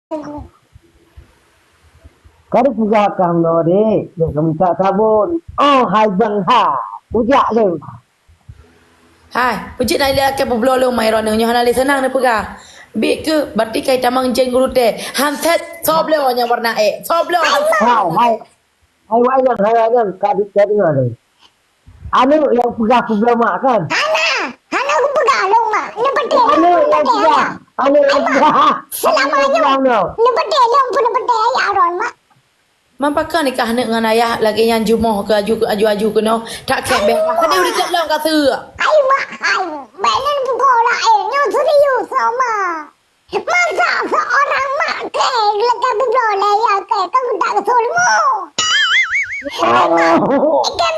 Kau puja kam no de, yang kamu tak sabun. Oh, hai bang ha, puja le. Hai, pujit nak lihat ke peblo lu mai ronnya hana le senang ni pega. Bik ke berarti kai tamang jeng guru te. Han set sob le yang warna Sob le. Hai wai yang kadi le. Anu yang puja puja mak kan? Hana aku pegang lu mak. Ni betul. Anu yang puja. Anu yang puja. Selamanya. Ni betul lu pun betul ya ron mak. Mampakah nikah ni dengan ayah lagi yang jumoh ke aju ke no. Tak kek beh. Tadi udah kat long kata. Ai mak ai. Benen buka lah nyo serius sama. Masa seorang mak ke lekat betul lah ya ke kamu tak kesul mu. Ikan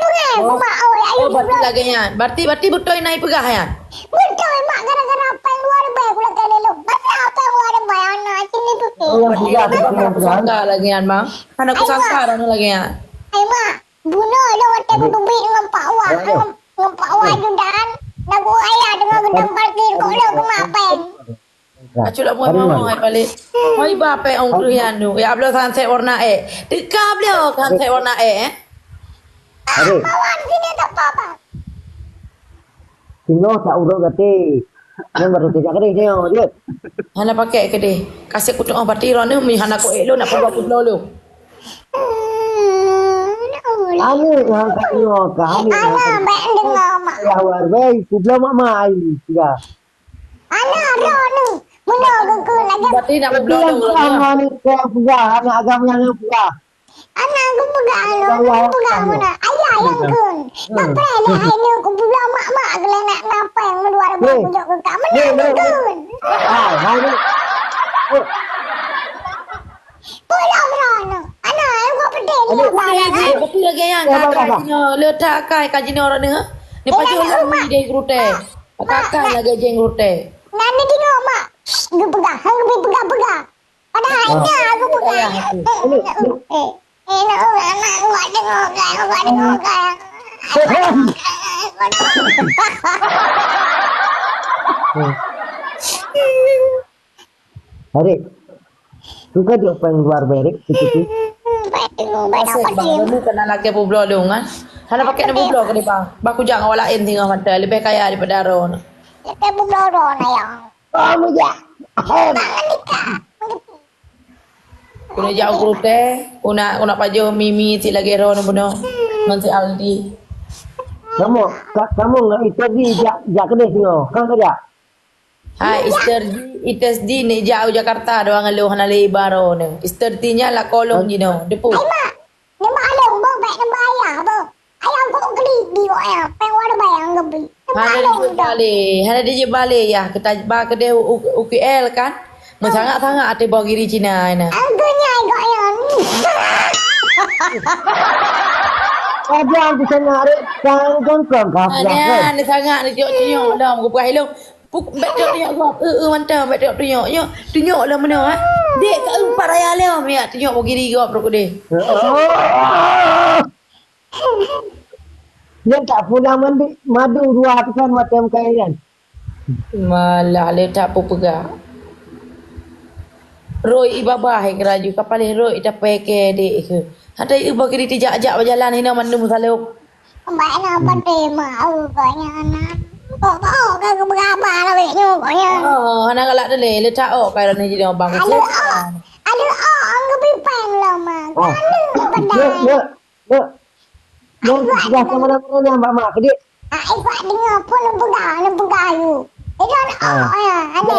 bunga mak Oh, berarti lagi yang. Berarti betul naik pegah yang. betul mak gara-gara apa yang luar baik pula kali lu. Pasal apa yang luar baik anak sini tu. Oh, yang puja Aku sangka lagi yang bang. Kan aku sangka dah lagi yang. Ai mak, bunuh lu waktu aku dubi dengan Pak Wah. Dengan Pak Wah judan. Nak ayah dengan gedang parkir kok lu ke mak pen. Acu lah buat mama hai balik. Mai bape ong krian tu. Ya ablo sunset warna Dekap dia sunset warna Ada. Kawan sini tak apa-apa. Tengok tak urut kata. Yang baru sejak kata tengok dia. Hana pakai ke deh. Kasih kutuk orang pati ron ni mi hana ko lo nak buat pula lu. Anu yang kat tengok ke. Ana baik dengar mak. Ya war baik. Puja mak mai. Tiga. Ana ron. Bunuh ke lagi. Berarti nak pula lu lagi. Sama ni kayak puja. Anak agama yang puja. Anak aku pegang lu. Aku pegang mana. Ayah yang kun. Tak pernah hai ni aku pegang mak-mak ke nak napa yang luar baik pujuk ke kat mana kun. Hai ni. Pulang ron. Anak aku pedih ni barang. Betul lagi yang kajino letak kai kajino orang ni. Ni paju lagi deh grute. Kakak lagi jeng grute. Nani tengok mak. Aku pegang. Aku pegang. Padahal ini aku pegang. Nak anak buat tengok kan. Buat tengok kan. Hari. Suka dia pengen luar berik sikit. Baik tengok. Baik Asyik dapat bang, dulu kena lagi publo lu kan. Hana pakai ni publo ke ni bang. Baku jangan awak lain tinggal mata. Lebih kaya daripada Ron. Lepas berlorong ayang. Kamu ya. Tangan nikah. Kuna jauh grute. Kuna paju Mimi si lagi Ron puno. Nanti Aldi. Kamu nggak itu di jak kedai sini. Kan kerja. Hai Easter di ni jauh Jakarta doang lu hana le baro ni. Easter nya la kolong jino. Depu. Ay mak. Ni mak along bang. Baik nama ayah bang. Ayah kok geli di kok ayah. Pengen wadah bayang gebi. Hana dia balik ya. Kita ba kedai UKL kan. Sangat-sangat ate bawa giri Cina ina. Aku nyai kok ayah. Ada yang bisa narik kangkong Hanya ni sangat ni tengok dah muka perai lu. Bet tengok gua. Mantap bet tengok. Tengok lah mana ah. Dek kat empat raya le mi tengok bawa giri gua perut dia. Dia tak pulang madu 200 macam kalian. Malah le tak apa pegang. Roy ibabah keraju kapal Roy dah peke dek ke. Ada ibu kiri tijak-jak berjalan hina mandu musaluk. Baik nak pandai mak. Koknya anak. Kok kan ke berapa lah weknya koknya. Oh, anak galak tu le letak kai ni jadi bang. Ada angga pipeng lah mak. Oh. Dia sudah sama yang mak kedip. Ipak dengar pun nak pegang you. Itu anak ya. Ada.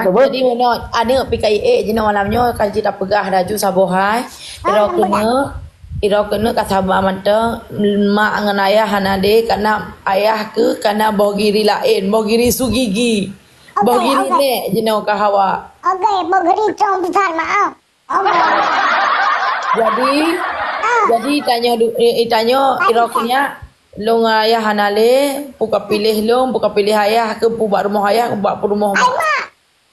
Jadi mana ada PKIA jenis malamnya kalau kita pegah daju sabohai. Ira kena kata abang mata mak dengan ayah hanade karena ayah ke karena bogiri lain, bogiri sugigi. Bogiri ne jenis kahawa. Okey, bogiri cong besar maaf. Jadi tanya ira kena long ayah hanale buka pilih ayah ke buat rumah ayah buat rumah mak. Mak,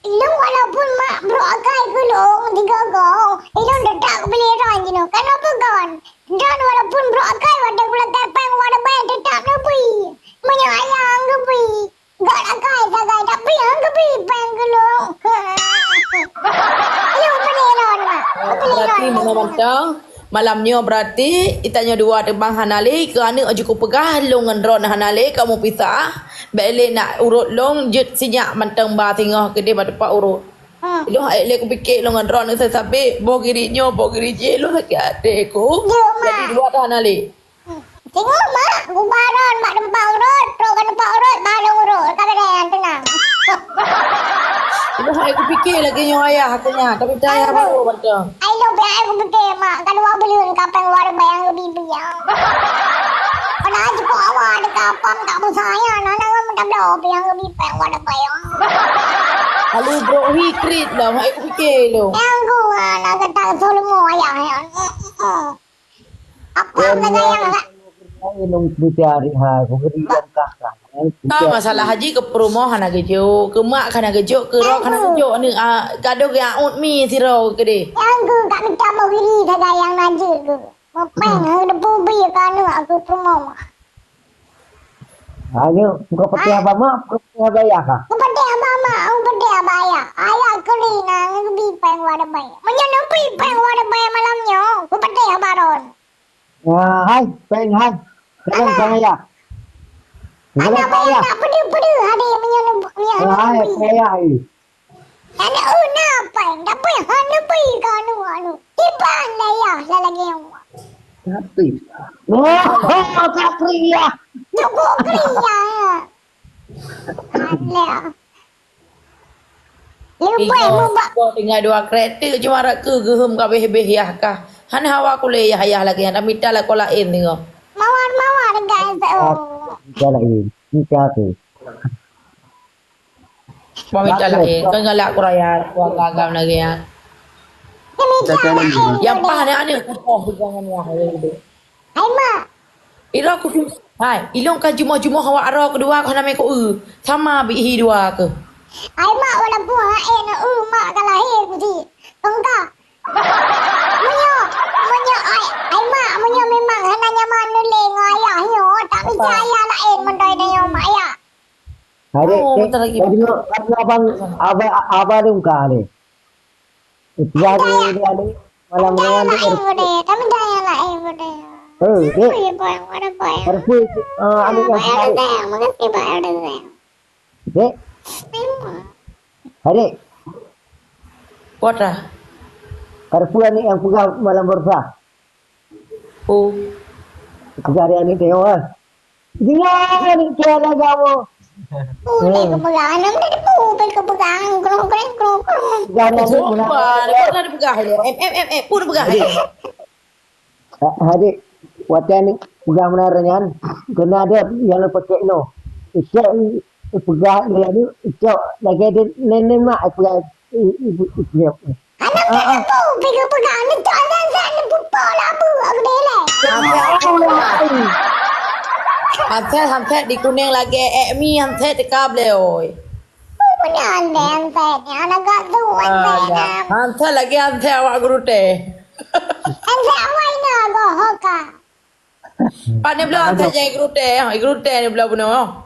lu walaupun mak bro akai ke long tiga gong, itu dedak beli ron je no. Kenapa gon? Dan walaupun bro akai wadah pula tepeng wadah bayar tetap nepi. Menyayang gepi. Gak akai sagai tapi yang gepi peng ke long. Ayo Berarti mana mantang malamnya berarti itanya dua tebang hanali kerana cukup pegah longan ron hanali kamu pisah balik nak urut long jet sinyak mantang ba tengah ke dia dapat urut. Lu hai le aku fikir longan ron saya sampai bo kirinya bo kiri je lu sakit hati aku. Jadi dua dah hanali. Tengok mak, gubaran mak tempat urut, terus kan tempat urut, baru urut, kata dia yang tenang. Lu hai aku fikir lagi nyo ayah katanya tapi saya baru mantang. I know biar aku betul mak, kalau awak beli kapan wadah bayang lebih biar. Pada aja kok awak ada kapan tak bersaya, nana kan minta belau biar lebih bayang wadah bayang. Lalu bro hikrit lah hai aku fikir lu. Yang aku nak kata solumo ayah yang. Apa yang yang lah? Ay, nung hari ha, kung hindi lang kakak. Masalah haji ke perumahan nak gejo, ke mak kana gejo, ke rok kana gejo ni kado ke aut mi siro ke de. Yang aku kat macam mau beri dah yang najis aku. Mau peng debu bi kan aku promo. Ano, buka pati apa mak, buka pati apa ya kak? Kepada abah mak, kepada abah ayah. Ayah kali nak bi peng wadah bayi. Menyen bi peng wadah bayi malamnya. Kepada abah ron. Hai, peng hai. Kalian sama ya? Anak bayi nak pedu-pedu ada yang menyen Hai, saya. Anak apa? Dapat hanya bi kan anu. Tiban lah ya, lagi yang. Tapi. Oh, Katri ya. Cukup kriya. Alah. Lupa mu Kau tinggal dua kereta cuma rak ke gehem ka beh ya kah. Han hawa kuliah ayah lagi han minta lah kau lain tengok. mawar guys. Oh. Jalan ini. Ini tu. Mau minta lain. Kau ngalak ku raya ku agam lagi ya. Yang pah ni oh jangan ya. Hai mak. Ira aku hai, ilong ka jumah-jumah awak ara kedua kau nama ko sama bihi dua ke. Hai mak wala buah na mak kalahir ku di. Tongka. Munyo ai mak munyo memang hana nyaman nuleng ayah yo tak percaya lain mendai na yo mak ya. Hari bentar lagi. Abang dong kali. Itu dia ni malam malam Lain gede, tapi daya lain gede. dek. Ya boy, ada boy. Harus anu yang Ada hari. sayang, makasih pak ada sayang. Dek, hari. Kuatra. Karpu ni yang pegang malam bersa. Oh. Kejarian ni tengok. Jangan ni kira kamu. Uli kepegangan, namun ada pupil kepegangan, kerong. Jangan ni Jumpa, kau dah pegah dia. Pun pegah dia. Hari watan ni pegang menaranya. Kena ada yang pakai no. Isyak pegang dia ni. Isyak lagi ada nenek mak pegang ibu. Anak ada pupil kepegangan, ni tak ada sana pupil labu, aku delay. Hantet di kuning lagi mi hantet dekap le oi. Punya anden saya, anak gak tuan saya. Hantet lagi hantet awak guru teh. Anda awak ini agak hoka. Pak ni belah hantet jadi guru teh ni belah punya.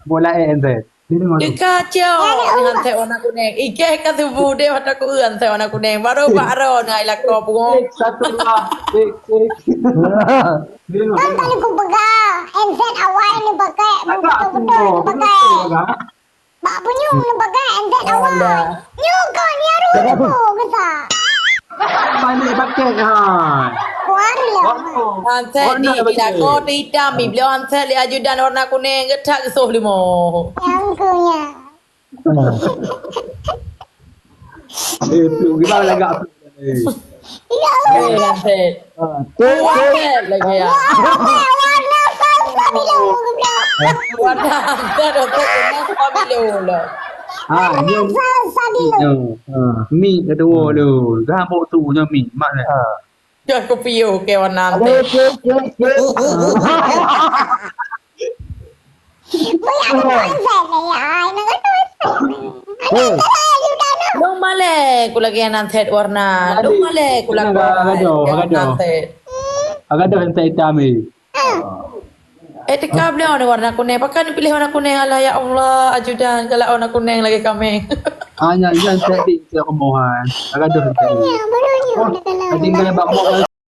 Bola ente. Dia kacau dengan hantet warna kuning. Ike kan tubuh dia warna ku hantet warna kuning. Baru ngai lakau pungong. Satu lah. Kan tadi ku pegang, handset awak ini pakai, betul-betul ini pakai. Pak penyum ni pakai handset awak. Nyuka ni harus aku kata. Balik pakai kan. Kuari lah. Hantet di lakau hitam. Bila hantet li ajudan warna kuning. Getak kesuh limo. Yang kunya. Tu gimana lagak. Ya Hantet. Hantet lagi ya. warna apa bila aku bilang. Warna hantet untuk kuning pamilo lah. Ni Sadilo. mi kedua tu. Rambut tu nya mi mak ni. Jangan kopiu ke warna hantet. Boleh aku handset ni ya. Nak kata handset. Ada sudah nak. Dong male ku lagi hantet warna. Dong male ku lagi hantet. Agak ada hantar hitam ni. Tekab dia warna kuning. Pakai ni pilih warna kuning. Alah ya Allah ajudan kalau warna kuning lagi kami. Hanya yang jadi kemohan. Agak dah. Ya, barunya udah kalau. Tinggal bak mo